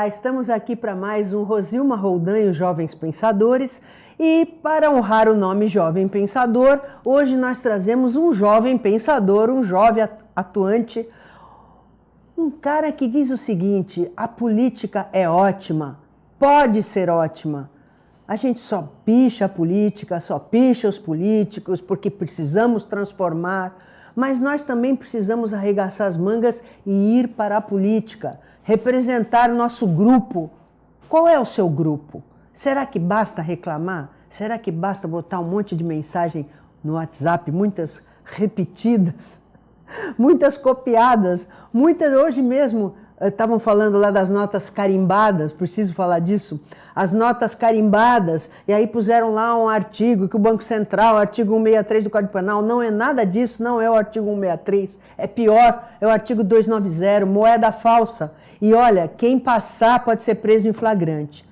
Olá, estamos aqui para mais um Rosilma Roldan e os Jovens Pensadores. E para honrar o nome Jovem Pensador, hoje nós trazemos um jovem pensador, um jovem atuante, um cara que diz o seguinte: a política é ótima, pode ser ótima. A gente só picha a política, só picha os políticos porque precisamos transformar, mas nós também precisamos arregaçar as mangas e ir para a política, representar o nosso grupo. Qual é o seu grupo? Será que basta reclamar? Será que basta botar um monte de mensagem no WhatsApp, muitas repetidas, muitas copiadas, muitas hoje mesmo? Estavam falando lá das notas carimbadas, preciso falar disso, as notas carimbadas, e aí puseram lá um artigo que o Banco Central, artigo 163 do Código Penal, não é nada disso, não é o artigo 163, é pior, é o artigo 290, moeda falsa. E olha, quem passar pode ser preso em flagrante,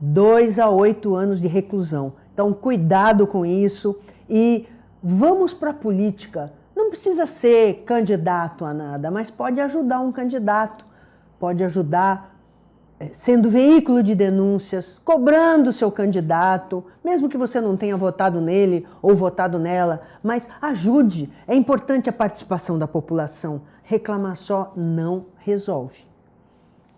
2 a 8 anos de reclusão. Então cuidado com isso e vamos para a política. Não precisa ser candidato a nada, mas pode ajudar um candidato, pode ajudar sendo veículo de denúncias, cobrando o seu candidato, mesmo que você não tenha votado nele ou votado nela, mas ajude. É importante a participação da população. Reclamar só não resolve.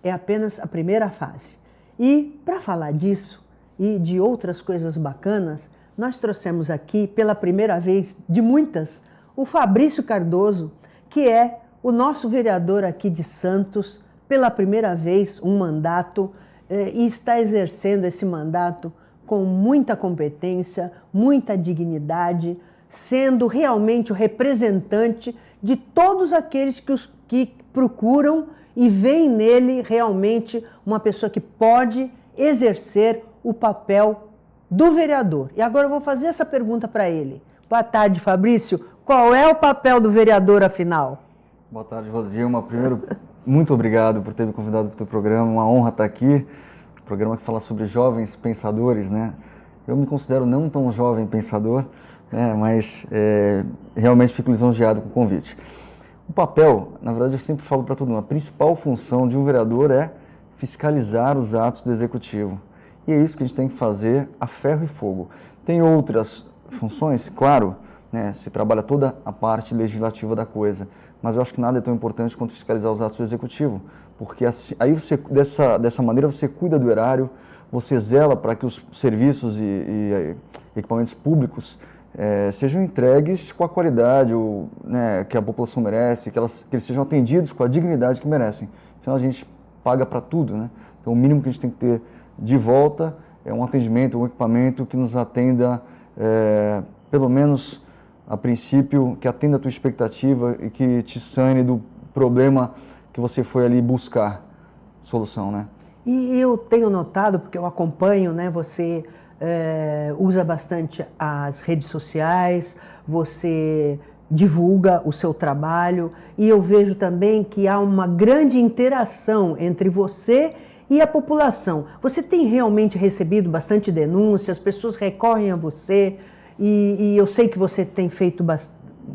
É apenas a primeira fase. E para falar disso e de outras coisas bacanas, nós trouxemos aqui pela primeira vez de muitas, o Fabrício Cardoso, que é o nosso vereador aqui de Santos, pela primeira vez um mandato, e está exercendo esse mandato com muita competência, muita dignidade, sendo realmente o representante de todos aqueles que procuram e veem nele realmente uma pessoa que pode exercer o papel do vereador. E agora eu vou fazer essa pergunta para ele. Boa tarde, Fabrício. Qual é o papel do vereador, afinal? Boa tarde, Rosilma. Primeiro, muito obrigado por ter me convidado para o teu programa. Uma honra estar aqui. Programa que fala sobre jovens pensadores, né? Eu me considero não tão jovem pensador, né? Mas realmente fico lisonjeado com o convite. O papel, na verdade, eu sempre falo para todo mundo, a principal função de um vereador é fiscalizar os atos do executivo. E é isso que a gente tem que fazer a ferro e fogo. Tem outras funções, claro, né, se trabalha toda a parte legislativa da coisa, mas eu acho que nada é tão importante quanto fiscalizar os atos do executivo, porque assim, aí você, dessa maneira você cuida do erário, você zela para que os serviços e equipamentos públicos sejam entregues com a qualidade né, que a população merece, que eles sejam atendidos com a dignidade que merecem. Afinal, a gente paga para tudo, né? Então o mínimo que a gente tem que ter de volta é um atendimento, um equipamento que nos atenda, pelo menos a princípio, que atenda a tua expectativa e que te sane do problema que você foi ali buscar solução, né? E eu tenho notado, porque eu acompanho, né, você usa bastante as redes sociais, você divulga o seu trabalho e eu vejo também que há uma grande interação entre você e a população. Você tem realmente recebido bastante denúncias, as pessoas recorrem a você e eu sei que você tem feito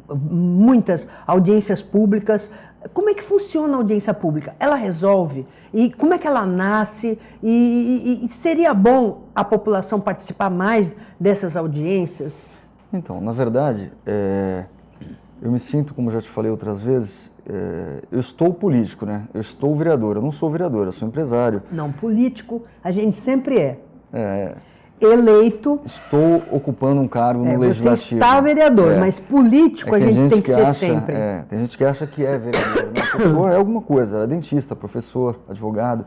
muitas audiências públicas. Como é que funciona a audiência pública? Ela resolve? E como é que ela nasce? E seria bom a população participar mais dessas audiências? Então, na verdade, eu me sinto, como já te falei outras vezes, eu estou político, né? Eu estou vereador, eu não sou vereador, eu sou empresário. Não, político a gente sempre é. Eleito. Estou ocupando um cargo no legislativo. Você está vereador, mas político a gente tem que ser sempre. Tem gente que acha que é vereador, né? A pessoa é alguma coisa, ela é dentista, professor, advogado.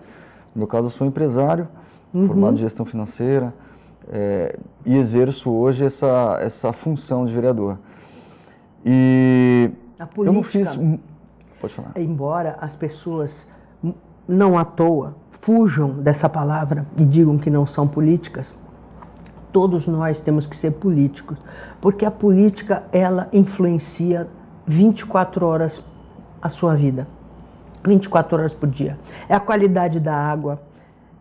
No meu caso, eu sou empresário, formado em gestão financeira, e exerço hoje essa função de vereador. E a política, eu não fiz... Pode falar. Embora as pessoas, não à toa, fujam dessa palavra e digam que não são políticas, todos nós temos que ser políticos, porque a política, ela influencia 24 horas a sua vida, 24 horas por dia. É a qualidade da água,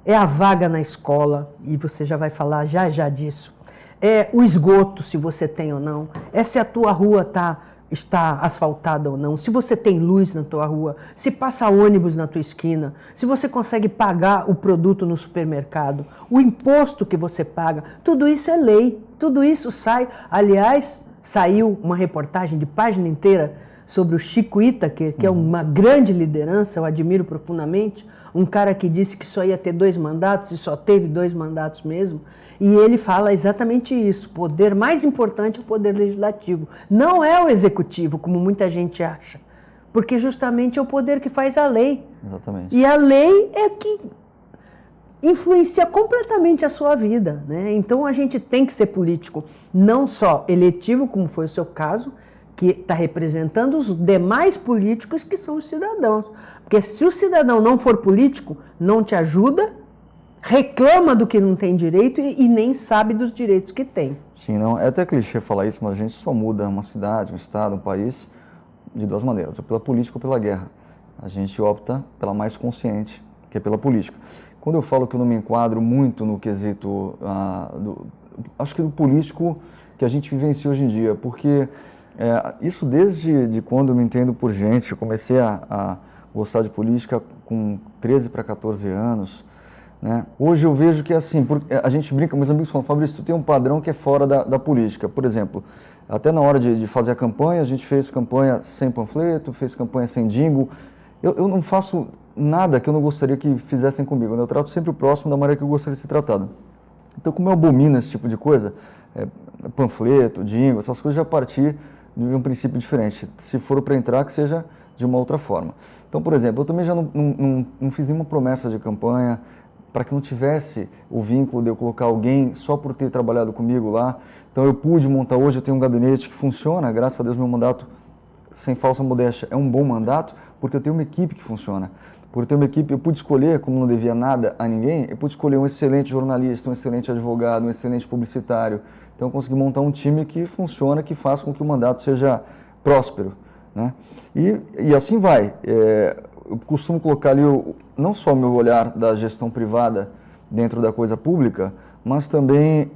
é a vaga na escola, e você já vai falar já disso, é o esgoto, se você tem ou não, é se a tua rua está está asfaltada ou não, se você tem luz na tua rua, se passa ônibus na tua esquina, se você consegue pagar o produto no supermercado, o imposto que você paga, tudo isso é lei, tudo isso sai. Aliás, saiu uma reportagem de página inteira sobre o Chico Itaker, que é uma grande liderança, eu admiro profundamente, um cara que disse que só ia ter 2 mandatos e só teve 2 mandatos mesmo. E ele fala exatamente isso, o poder mais importante é o poder legislativo. Não é o executivo, como muita gente acha, porque justamente é o poder que faz a lei. Exatamente. E a lei é que influencia completamente a sua vida, né? Então a gente tem que ser político, não só eletivo, como foi o seu caso, que está representando os demais políticos que são os cidadãos. Porque se o cidadão não for político, não te ajuda, reclama do que não tem direito e nem sabe dos direitos que tem. Sim, não, é até clichê falar isso, mas a gente só muda uma cidade, um estado, um país de 2 maneiras, ou pela política ou pela guerra. A gente opta pela mais consciente, que é pela política. Quando eu falo que eu não me enquadro muito no quesito, acho que do político que a gente vivencia hoje em dia, porque isso desde quando eu me entendo por gente, eu comecei a gostar de política com 13 para 14 anos, né? Hoje eu vejo que assim, a gente brinca, meus amigos falam, Fabrício, tu tem um padrão que é fora da política. Por exemplo, até na hora de fazer a campanha, a gente fez campanha sem panfleto, fez campanha sem jingle. Eu não faço nada que eu não gostaria que fizessem comigo, né? Eu trato sempre o próximo da maneira que eu gostaria de ser tratado. Então, como eu abomino esse tipo de coisa, panfleto, jingle, essas coisas já partir de um princípio diferente. Se for para entrar, que seja de uma outra forma. Então, por exemplo, eu também já não fiz nenhuma promessa de campanha, para que não tivesse o vínculo de eu colocar alguém só por ter trabalhado comigo lá. Então eu pude montar hoje, eu tenho um gabinete que funciona, graças a Deus meu mandato, sem falsa modéstia, é um bom mandato, porque eu tenho uma equipe que funciona. Por ter uma equipe, eu pude escolher, como não devia nada a ninguém, eu pude escolher um excelente jornalista, um excelente advogado, um excelente publicitário. Então eu consegui montar um time que funciona, que faz com que o mandato seja próspero, né? E assim vai. Eu costumo colocar ali não só o meu olhar da gestão privada dentro da coisa pública, mas também,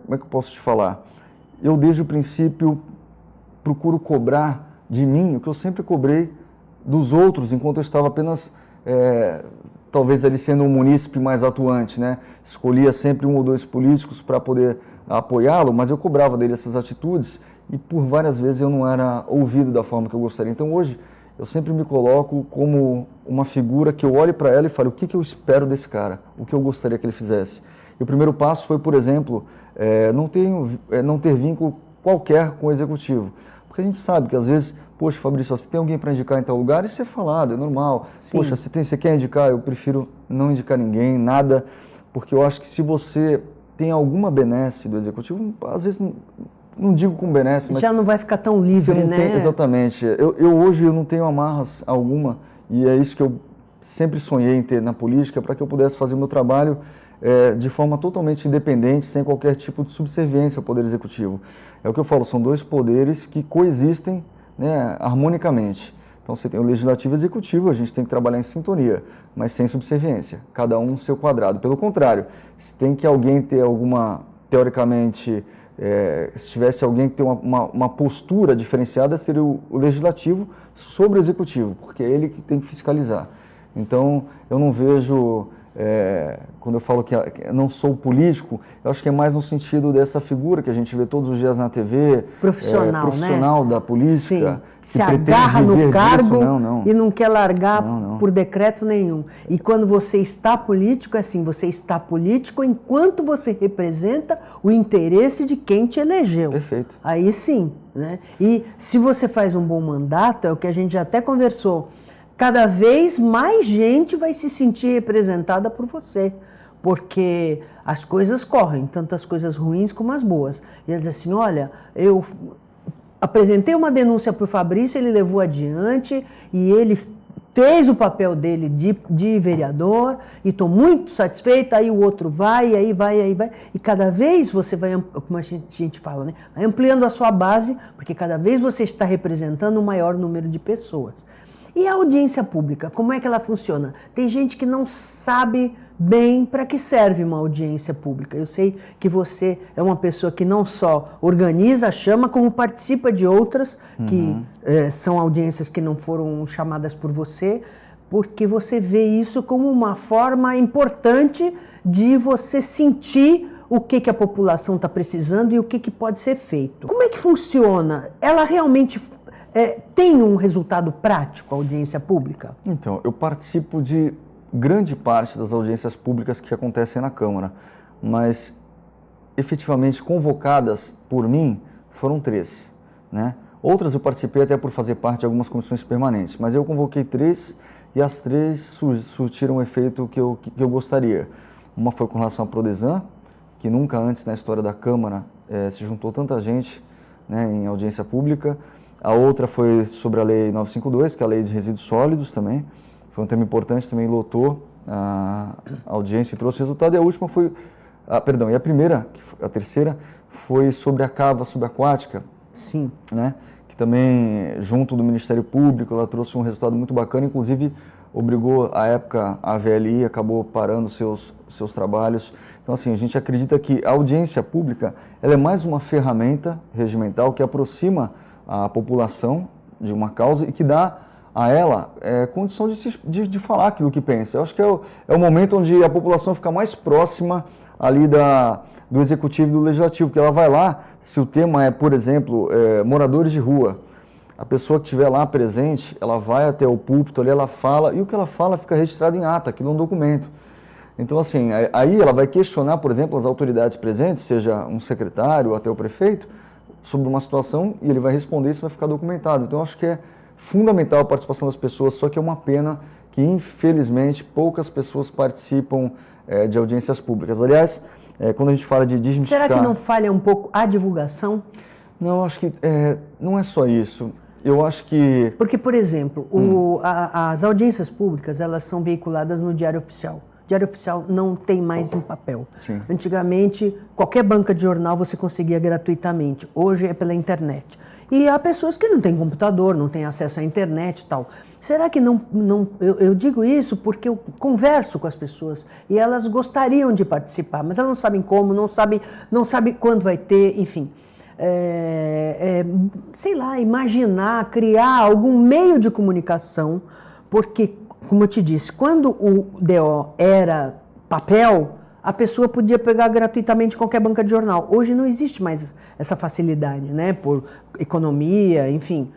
como é que eu posso te falar? Eu, desde o princípio, procuro cobrar de mim o que eu sempre cobrei dos outros, enquanto eu estava apenas, talvez ali sendo um munícipe mais atuante, né? Escolhia sempre 1 ou 2 políticos para poder apoiá-lo, mas eu cobrava dele essas atitudes e por várias vezes eu não era ouvido da forma que eu gostaria. Então hoje, eu sempre me coloco como uma figura que eu olho para ela e falo, o que eu espero desse cara? O que eu gostaria que ele fizesse? E o primeiro passo foi, por exemplo, não ter vínculo qualquer com o executivo. Porque a gente sabe que às vezes, poxa, Fabrício, se tem alguém para indicar em tal lugar, isso é falado, é normal. Sim. Poxa, você quer indicar, eu prefiro não indicar ninguém, nada, porque eu acho que se você tem alguma benesse do executivo, às vezes... Não digo com benesse, mas... Já não vai ficar tão livre, né? Exatamente. Hoje eu não tenho amarras alguma e é isso que eu sempre sonhei em ter na política, para que eu pudesse fazer o meu trabalho de forma totalmente independente, sem qualquer tipo de subserviência ao Poder Executivo. É o que eu falo, são 2 poderes que coexistem, né, harmonicamente. Então você tem o Legislativo e o Executivo, a gente tem que trabalhar em sintonia, mas sem subserviência, cada um no seu quadrado. Pelo contrário, se tem que alguém ter alguma, teoricamente... se tivesse alguém que tem uma postura diferenciada, seria o Legislativo sobre o Executivo, porque é ele que tem que fiscalizar. Então, eu não vejo, quando eu falo que não sou político, eu acho que é mais no sentido dessa figura que a gente vê todos os dias na TV, profissional, né? Da política. Sim. Se agarra no cargo não. E não quer largar por decreto nenhum. E quando você está político, é assim, você está político enquanto você representa o interesse de quem te elegeu. Perfeito. Aí sim, né? E se você faz um bom mandato, é o que a gente já até conversou, cada vez mais gente vai se sentir representada por você. Porque as coisas correm, tanto as coisas ruins como as boas. E eles dizem assim, olha, eu apresentei uma denúncia para o Fabrício, ele levou adiante e ele fez o papel dele de vereador e estou muito satisfeita, aí o outro vai, e aí vai. E cada vez você vai, como a gente fala, né? Vai ampliando a sua base, porque cada vez você está representando um maior número de pessoas. E a audiência pública, como é que ela funciona? Tem gente que não sabe bem para que serve uma audiência pública. Eu sei que você é uma pessoa que não só organiza, chama, como participa de outras, que são audiências que não foram chamadas por você, porque você vê isso como uma forma importante de você sentir o que a população está precisando e o que pode ser feito. Como é que funciona? Ela realmente tem um resultado prático, a audiência pública? Então, eu participo de grande parte das audiências públicas que acontecem na Câmara, mas efetivamente convocadas por mim foram 3, né? Outras eu participei até por fazer parte de algumas comissões permanentes, mas eu convoquei 3 e as 3 surtiram o efeito que eu gostaria. Uma foi com relação à Prodesan, que nunca antes na história da Câmara se juntou tanta gente, né, em audiência pública. A outra foi sobre a Lei 952, que é a Lei de Resíduos Sólidos também. Foi um tema importante, também lotou a audiência e trouxe resultado. E a última foi, e a terceira foi sobre a cava subaquática. Sim. Né, que também, junto do Ministério Público, ela trouxe um resultado muito bacana, inclusive obrigou, à época, a VLI acabou parando seus trabalhos. Então, assim, a gente acredita que a audiência pública ela é mais uma ferramenta regimental que aproxima a população de uma causa e que dá a ela condição de falar aquilo que pensa. Eu acho que é o momento onde a população fica mais próxima ali do Executivo e do Legislativo, porque ela vai lá, se o tema é, por exemplo, moradores de rua, a pessoa que estiver lá presente, ela vai até o púlpito ali, ela fala, e o que ela fala fica registrado em ata, aquilo é um documento. Então, assim, aí ela vai questionar, por exemplo, as autoridades presentes, seja um secretário ou até o prefeito, sobre uma situação, e ele vai responder, isso vai ficar documentado. Então, eu acho que é fundamental a participação das pessoas, só que é uma pena que, infelizmente, poucas pessoas participam de audiências públicas. Aliás, quando a gente fala de desmistificar... Será que não falha um pouco a divulgação? Não, eu acho que não é só isso. Eu acho que... Porque, por exemplo, as audiências públicas, elas são veiculadas no Diário Oficial. O Diário Oficial não tem mais em papel. Sim. Antigamente, qualquer banca de jornal você conseguia gratuitamente. Hoje é pela internet. E há pessoas que não têm computador, não têm acesso à internet e tal. Será que eu digo isso porque eu converso com as pessoas e elas gostariam de participar, mas elas não sabem como, não sabem quando vai ter, enfim. Sei lá, imaginar, criar algum meio de comunicação, porque, como eu te disse, quando o DO era papel, a pessoa podia pegar gratuitamente qualquer banca de jornal. Hoje não existe mais essa facilidade, né? Por economia, enfim.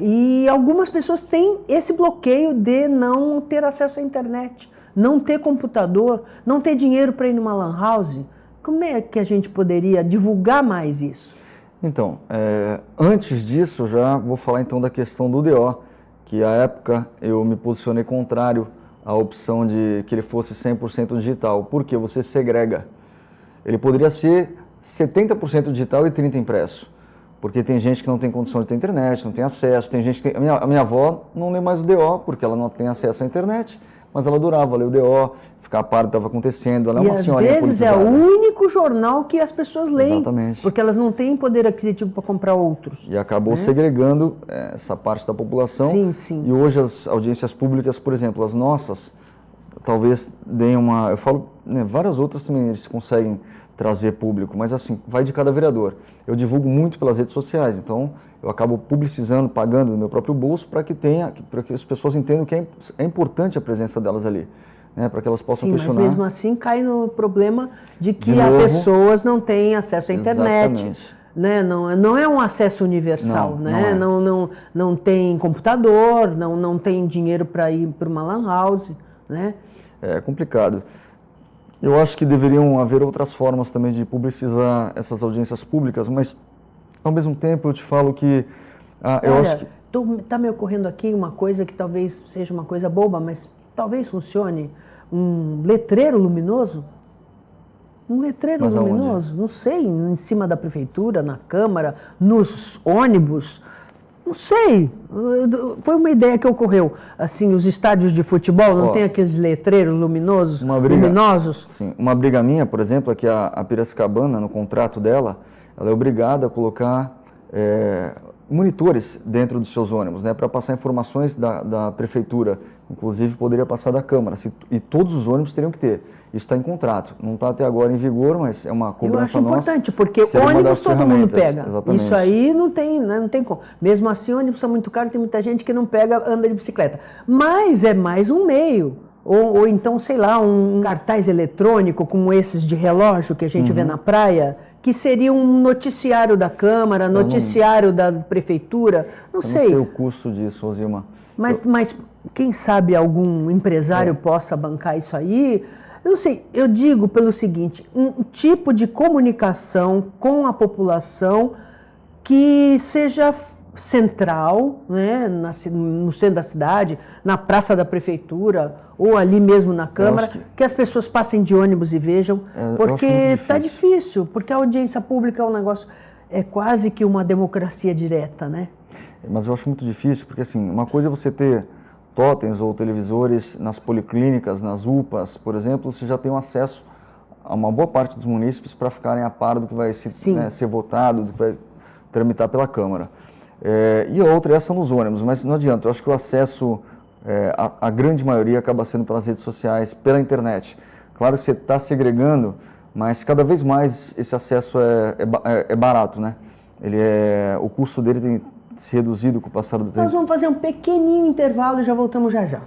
E algumas pessoas têm esse bloqueio de não ter acesso à internet, não ter computador, não ter dinheiro para ir numa lan house. Como é que a gente poderia divulgar mais isso? Então, antes disso, já vou falar então da questão do DO, que à época eu me posicionei contrário à opção de que ele fosse 100% digital, porque você segrega. Ele poderia ser 70% digital e 30% impresso, porque tem gente que não tem condição de ter internet, não tem acesso, tem gente que tem... A minha avó não lê mais o DO, porque ela não tem acesso à internet, mas ela adorava ler o DO, ficar a par do que estava acontecendo, ela é uma senhorinha politizada. E às vezes é o único jornal que as pessoas leem, exatamente, porque elas não têm poder aquisitivo para comprar outros. E acabou segregando essa parte da população. Sim, sim. E hoje as audiências públicas, por exemplo, as nossas, talvez deem uma... Eu falo, né, várias outras também eles conseguem trazer público, mas assim, vai de cada vereador. Eu divulgo muito pelas redes sociais, então eu acabo publicizando, pagando do meu próprio bolso para que as pessoas entendam que é importante a presença delas ali, né, para que elas possam questionar. Mas mesmo assim cai no problema de que as pessoas não têm acesso à internet. Exatamente. Né? Não é um acesso universal, né? Não tem computador, não tem dinheiro para ir para uma lan house, né? É complicado. Eu acho que deveriam haver outras formas também de publicizar essas audiências públicas, mas ao mesmo tempo eu te falo que eu acho que... Está me ocorrendo aqui uma coisa que talvez seja uma coisa boba, mas talvez funcione. Um letreiro luminoso? Um letreiro luminoso? Aonde? Não sei, em cima da prefeitura, na Câmara, nos ônibus. Não sei, foi uma ideia que ocorreu. Assim, os estádios de futebol não tem aqueles letreiros luminosos? Luminosos? Sim, uma briga minha, por exemplo, é que a Piracicabana, no contrato dela, ela é obrigada a colocar monitores dentro dos seus ônibus, né, para passar informações da prefeitura, inclusive poderia passar da Câmara, e todos os ônibus teriam que ter. Isso está em contrato, não está até agora em vigor, mas é uma cobrança nossa. Eu acho importante, porque ônibus todo mundo pega. Exatamente. Isso aí não tem, né, não tem como. Mesmo assim, ônibus é muito caro, tem muita gente que não pega, anda de bicicleta. Mas é mais um meio. Ou então, sei lá, um cartaz eletrônico como esses de relógio que a gente vê na praia, que seria um noticiário da Câmara, noticiário da Prefeitura, não sei. Eu não sei o custo disso, Rosilma. Mas quem sabe algum empresário possa bancar isso aí? Eu não sei, eu digo pelo seguinte, um tipo de comunicação com a população que seja central, né, no centro da cidade, na praça da prefeitura, ou ali mesmo na Câmara, que as pessoas passem de ônibus e vejam, porque está difícil, porque a audiência pública é um negócio, é quase que uma democracia direta, né? Mas eu acho muito difícil, porque assim, uma coisa é você ter totens ou televisores nas policlínicas, nas UPAs, por exemplo, você já tem um acesso a uma boa parte dos munícipes para ficarem a par do que vai ser votado, do que vai tramitar pela Câmara. E a outra é essa nos ônibus, mas não adianta, eu acho que o acesso, a grande maioria acaba sendo pelas redes sociais, pela internet. Claro que você está segregando, mas cada vez mais esse acesso é barato, né? O custo dele tem se reduzido com o passar do tempo. Nós vamos fazer um pequenininho intervalo e já voltamos já já.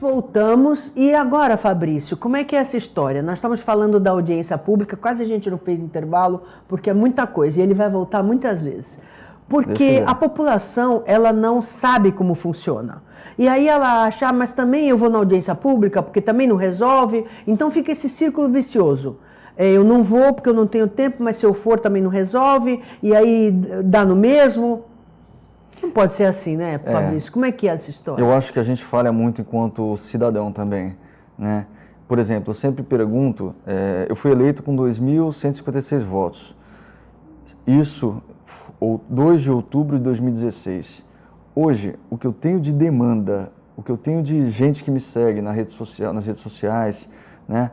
Voltamos. E agora, Fabrício, como é que é essa história? Nós estamos falando da audiência pública, quase a gente não fez intervalo, porque é muita coisa, e ele vai voltar muitas vezes. Porque a população, ela não sabe como funciona. E aí ela acha, mas também eu vou na audiência pública, porque também não resolve. Então fica esse círculo vicioso. Eu não vou porque eu não tenho tempo, mas se eu for também não resolve, e aí dá no mesmo. Não pode ser assim, né, Fabrício? Como é que é essa história? Eu acho que a gente falha muito enquanto cidadão também, né? Por exemplo, eu sempre pergunto, eu fui eleito com 2.156 votos. Isso, 2 de outubro de 2016. Hoje, o que eu tenho de demanda, o que eu tenho de gente que me segue nas redes sociais, né,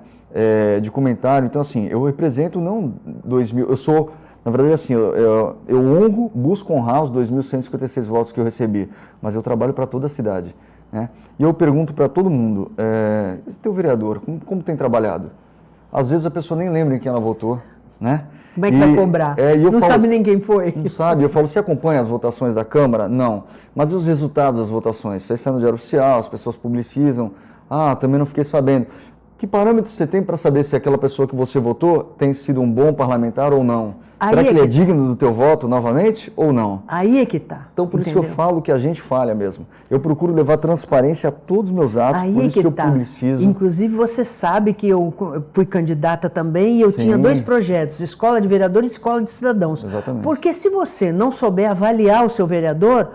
de comentário, então assim, eu represento não 2.000, eu sou... Na verdade, assim, eu honro, busco honrar os 2.156 votos que eu recebi, mas eu trabalho para toda a cidade, né? E eu pergunto para todo mundo, esse teu vereador, como tem trabalhado? Às vezes a pessoa nem lembra em quem ela votou, né? Como é que vai cobrar? Não sabe nem quem foi. Não sabe. Eu falo, você acompanha as votações da Câmara? Não. Mas e os resultados das votações? Isso aí sai no Diário Oficial, as pessoas publicizam. Ah, também não fiquei sabendo. Que parâmetro você tem para saber se aquela pessoa que você votou tem sido um bom parlamentar ou não? Será que ele é digno do teu voto novamente ou não? Aí é que tá. Então, por isso que eu falo que a gente falha mesmo. Eu procuro levar transparência a todos os meus atos, por isso que eu publicizo. Inclusive, você sabe que eu fui candidata também e eu tinha 2 projetos, Escola de Vereadores e Escola de Cidadãos. Exatamente. Porque se você não souber avaliar o seu vereador,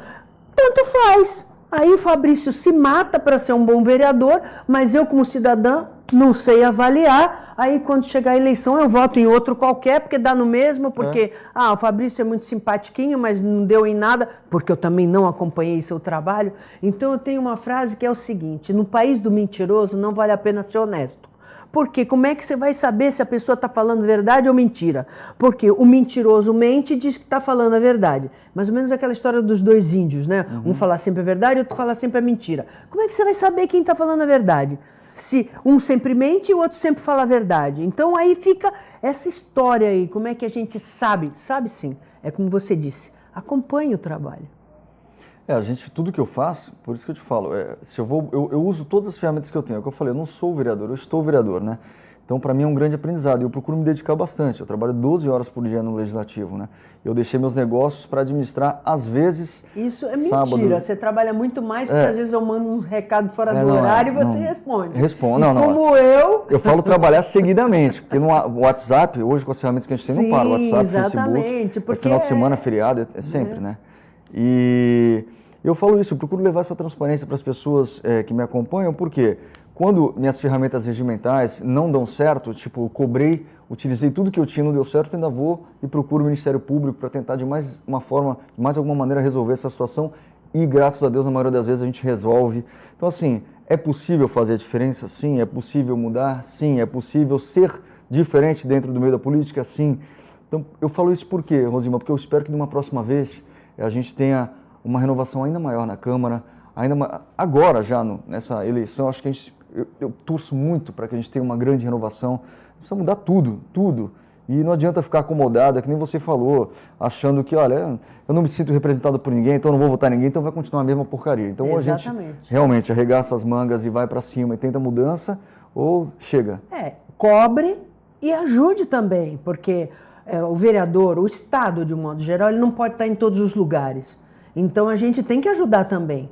tanto faz. Aí o Fabrício se mata para ser um bom vereador, mas eu como cidadã não sei avaliar, aí quando chegar a eleição eu voto em outro qualquer, porque dá no mesmo, porque, o Fabrício é muito simpatiquinho, mas não deu em nada, porque eu também não acompanhei seu trabalho. Então eu tenho uma frase que é o seguinte: no país do mentiroso não vale a pena ser honesto. Porque como é que você vai saber se a pessoa está falando verdade ou mentira? Porque o mentiroso mente e diz que está falando a verdade. Mais ou menos aquela história dos dois índios, né? Um fala sempre a verdade, outro fala sempre a mentira. Como é que você vai saber quem está falando a verdade? Se um sempre mente e o outro sempre fala a verdade. Então aí fica essa história aí. Como é que a gente sabe? Sabe sim. É como você disse, acompanhe o trabalho. Tudo que eu faço, por isso que eu te falo, se eu uso todas as ferramentas que eu tenho. É o que eu falei, eu não sou vereador, eu estou vereador, né? Então, para mim é um grande aprendizado e eu procuro me dedicar bastante. Eu trabalho 12 horas por dia no Legislativo, né? Eu deixei meus negócios para administrar, às vezes, isso é sábado. Mentira, você trabalha muito mais, porque às vezes eu mando uns recados fora do horário e você responde. Respondo, como eu... Eu falo trabalhar seguidamente, porque no WhatsApp, hoje com as ferramentas que a gente tem, não para. O WhatsApp, Facebook, porque final de semana, feriado, é sempre, né? E eu falo isso, eu procuro levar essa transparência para as pessoas que me acompanham, porque quando minhas ferramentas regimentais não dão certo, tipo, cobrei, utilizei tudo que eu tinha, não deu certo, ainda vou e procuro o Ministério Público para tentar de mais alguma maneira resolver essa situação e, graças a Deus, na maioria das vezes a gente resolve. Então, assim, é possível fazer a diferença? Sim. É possível mudar? Sim. É possível ser diferente dentro do meio da política? Sim. Então, eu falo isso por quê, Rosima? Porque eu espero que numa próxima vez a gente tenha uma renovação ainda maior na Câmara, agora já nessa eleição, acho que eu torço muito para que a gente tenha uma grande renovação. Precisa mudar tudo, tudo. E não adianta ficar acomodada, que nem você falou, achando que, olha, eu não me sinto representado por ninguém, então não vou votar em ninguém, então vai continuar a mesma porcaria. Então ou a gente realmente arregaça as mangas e vai para cima e tenta mudança, ou chega. Cobre e ajude também, porque o vereador, o Estado, de um modo geral, ele não pode estar em todos os lugares. Então a gente tem que ajudar também.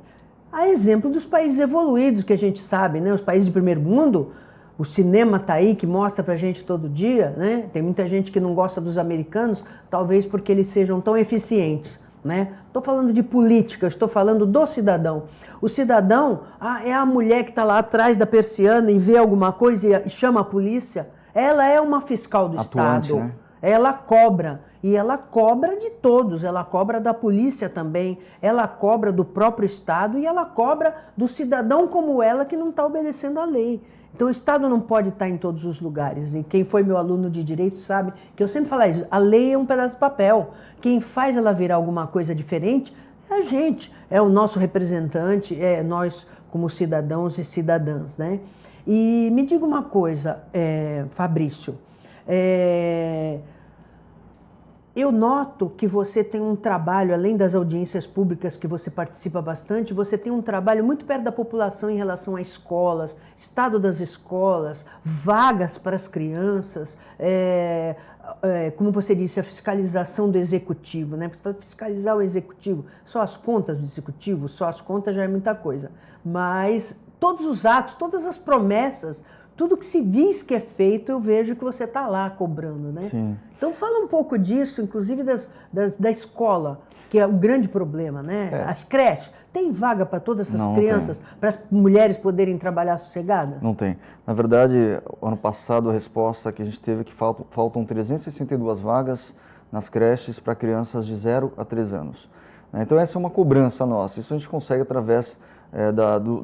A exemplo dos países evoluídos, que a gente sabe, né? Os países de primeiro mundo, o cinema está aí, que mostra pra gente todo dia, né? Tem muita gente que não gosta dos americanos, talvez porque eles sejam tão eficientes, né? Estou falando de política, estou falando do cidadão. O cidadão é a mulher que está lá atrás da persiana e vê alguma coisa e chama a polícia. Ela é uma fiscal do atuante, Estado. Né? Ela cobra. E ela cobra de todos, ela cobra da polícia também, ela cobra do próprio Estado e ela cobra do cidadão como ela que não está obedecendo à lei. Então o Estado não pode estar em todos os lugares. E quem foi meu aluno de direito sabe que eu sempre falo isso, a lei é um pedaço de papel. Quem faz ela virar alguma coisa diferente é a gente, é o nosso representante, é nós como cidadãos e cidadãs, né? E me diga uma coisa, Fabrício, eu noto que você tem um trabalho, além das audiências públicas que você participa bastante, você tem um trabalho muito perto da população em relação a escolas, estado das escolas, vagas para as crianças, como você disse, a fiscalização do executivo, né? Para fiscalizar o executivo, só as contas do executivo, só as contas já é muita coisa, mas todos os atos, todas as promessas, tudo que se diz que é feito, eu vejo que você está lá cobrando, né? Sim. Então fala um pouco disso, inclusive da escola, que é o grande problema, né? As creches, tem vaga para todas essas crianças, para as mulheres poderem trabalhar sossegadas? Não tem. Na verdade, ano passado a resposta que a gente teve é que faltam 362 vagas nas creches para crianças de 0 a 3 anos. Então essa é uma cobrança nossa, isso a gente consegue através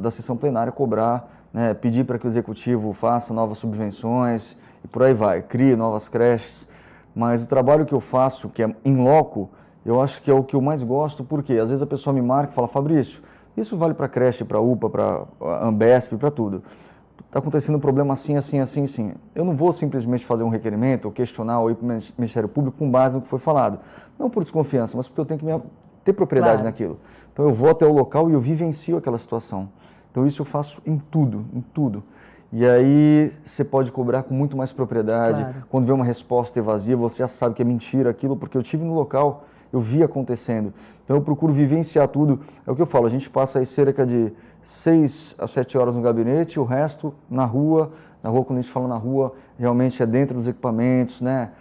da sessão plenária cobrar, né, pedir para que o executivo faça novas subvenções e por aí vai, crie novas creches, mas o trabalho que eu faço, que é in loco, eu acho que é o que eu mais gosto, porque às vezes a pessoa me marca e fala, Fabrício, isso vale para creche, para UPA, para Ambesp, para tudo. Está acontecendo um problema assim, assim, assim, assim. Eu não vou simplesmente fazer um requerimento ou questionar ou ir para o Ministério Público com base no que foi falado. Não por desconfiança, mas porque eu tenho que ter propriedade naquilo. Então eu vou até o local e eu vivencio aquela situação. Então isso eu faço em tudo, em tudo. E aí você pode cobrar com muito mais propriedade. Claro. Quando vê uma resposta evasiva, você já sabe que é mentira aquilo, porque eu estive no local, eu vi acontecendo. Então eu procuro vivenciar tudo. É o que eu falo, a gente passa aí cerca de 6 a 7 horas no gabinete, o resto na rua. Na rua, quando a gente fala na rua, realmente é dentro dos equipamentos, né?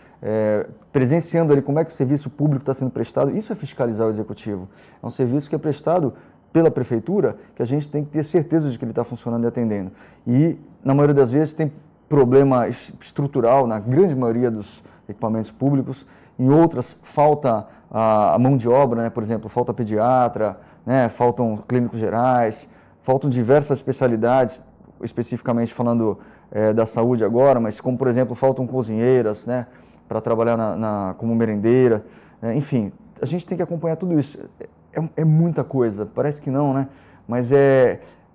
Presenciando ali como é que o serviço público está sendo prestado. Isso é fiscalizar o executivo. É um serviço que é prestado pela prefeitura, que a gente tem que ter certeza de que ele está funcionando e atendendo. E, na maioria das vezes, tem problema estrutural na grande maioria dos equipamentos públicos. Em outras, falta a mão de obra, né? Por exemplo, falta pediatra, né? Faltam clínicos gerais, faltam diversas especialidades, especificamente falando da saúde agora, mas como, por exemplo, faltam cozinheiras, né? Para trabalhar como merendeira. Enfim, a gente tem que acompanhar tudo isso. É muita coisa, parece que não, né? Mas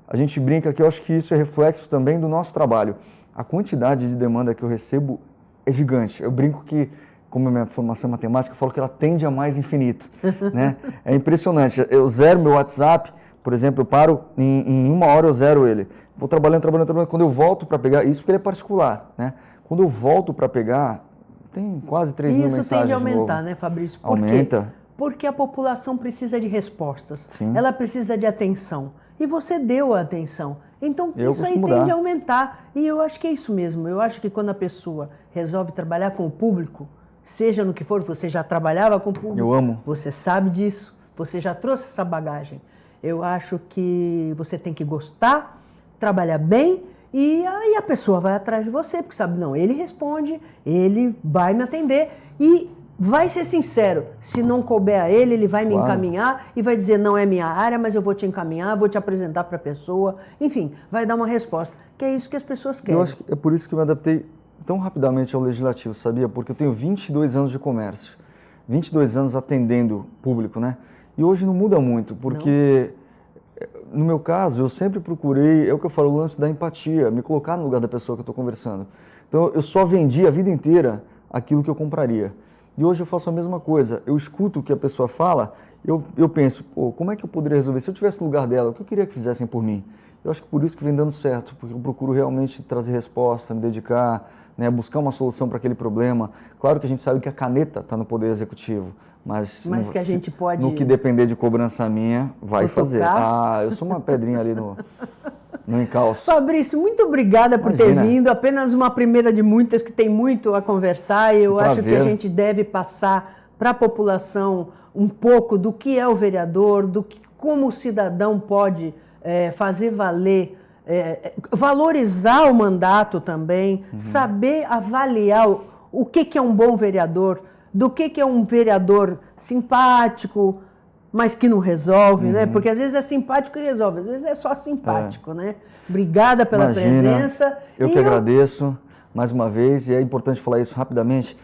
a gente brinca que eu acho que isso é reflexo também do nosso trabalho. A quantidade de demanda que eu recebo é gigante. Eu brinco que, como a minha formação é matemática, eu falo que ela tende a mais infinito, né? É impressionante. Eu zero meu WhatsApp, por exemplo, eu paro, em 1 hora eu zero ele. Vou trabalhando. Quando eu volto para pegar, isso porque ele é particular, né? Quando eu volto para pegar, tem quase 3 mil mensagens. Isso tende a aumentar, né, Fabrício? Por Aumenta. Quê? Porque a população precisa de respostas. Sim. Ela precisa de atenção. E você deu a atenção. Então, isso aí tende dar. a aumentar. E eu acho que é isso mesmo. Eu acho que quando a pessoa resolve trabalhar com o público, seja no que for, você já trabalhava com o público. Eu amo. Você sabe disso. Você já trouxe essa bagagem. Eu acho que você tem que gostar, trabalhar bem, e aí a pessoa vai atrás de você, porque sabe, não, ele responde, ele vai me atender e vai ser sincero, se não couber a ele, ele vai me encaminhar e vai dizer, não é minha área, mas eu vou te encaminhar, vou te apresentar para a pessoa, enfim, vai dar uma resposta, que é isso que as pessoas querem. Eu acho que é por isso que eu me adaptei tão rapidamente ao legislativo, sabia? Porque eu tenho 22 anos de comércio, 22 anos atendendo público, né? E hoje não muda muito, porque no meu caso, eu sempre procurei, é o que eu falo, o lance da empatia, me colocar no lugar da pessoa que eu estou conversando. Então, eu só vendi a vida inteira aquilo que eu compraria. E hoje eu faço a mesma coisa. Eu escuto o que a pessoa fala, eu penso, pô, como é que eu poderia resolver? Se eu tivesse no lugar dela, o que eu queria que fizessem por mim? Eu acho que por isso que vem dando certo, porque eu procuro realmente trazer resposta, me dedicar, né, buscar uma solução para aquele problema. Claro que a gente sabe que a caneta está no Poder Executivo, mas que a gente pode... No que depender de cobrança minha, vai fazer. Eu sou uma pedrinha ali no encalço. Fabrício, muito obrigada por ter vindo. Apenas uma primeira de muitas, que tem muito a conversar. Eu acho que a gente deve passar para a população um pouco do que é o vereador, como o cidadão pode fazer valer, valorizar o mandato também, saber avaliar o que é um bom vereador, do que é um vereador simpático, mas que não resolve, né? Porque às vezes é simpático e resolve, às vezes é só simpático, né? Obrigada pela presença. Eu que agradeço mais uma vez, e é importante falar isso rapidamente.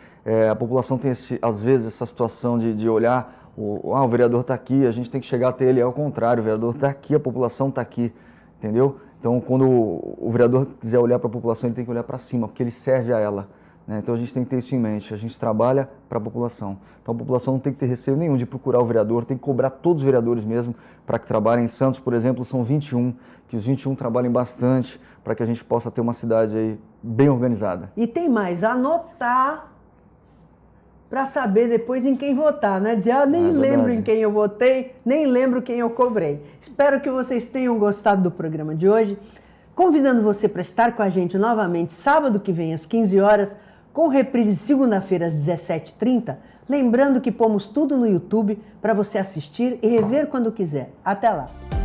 A população tem, às vezes, essa situação de olhar, o vereador está aqui, a gente tem que chegar até ele, é o contrário, o vereador está aqui, a população está aqui, entendeu? Então, quando o vereador quiser olhar para a população, ele tem que olhar para cima, porque ele serve a ela. Então a gente tem que ter isso em mente, a gente trabalha para a população. Então a população não tem que ter receio nenhum de procurar o vereador, tem que cobrar todos os vereadores mesmo para que trabalhem. Em Santos, por exemplo, são 21, que os 21 trabalhem bastante para que a gente possa ter uma cidade aí bem organizada. E tem mais, anotar para saber depois em quem votar, né? Dizer, nem lembro em quem eu votei, nem lembro quem eu cobrei. Espero que vocês tenham gostado do programa de hoje. Convidando você para estar com a gente novamente sábado que vem às 15 horas, com reprise segunda-feira às 17h30, lembrando que pomos tudo no YouTube para você assistir e rever quando quiser. Até lá!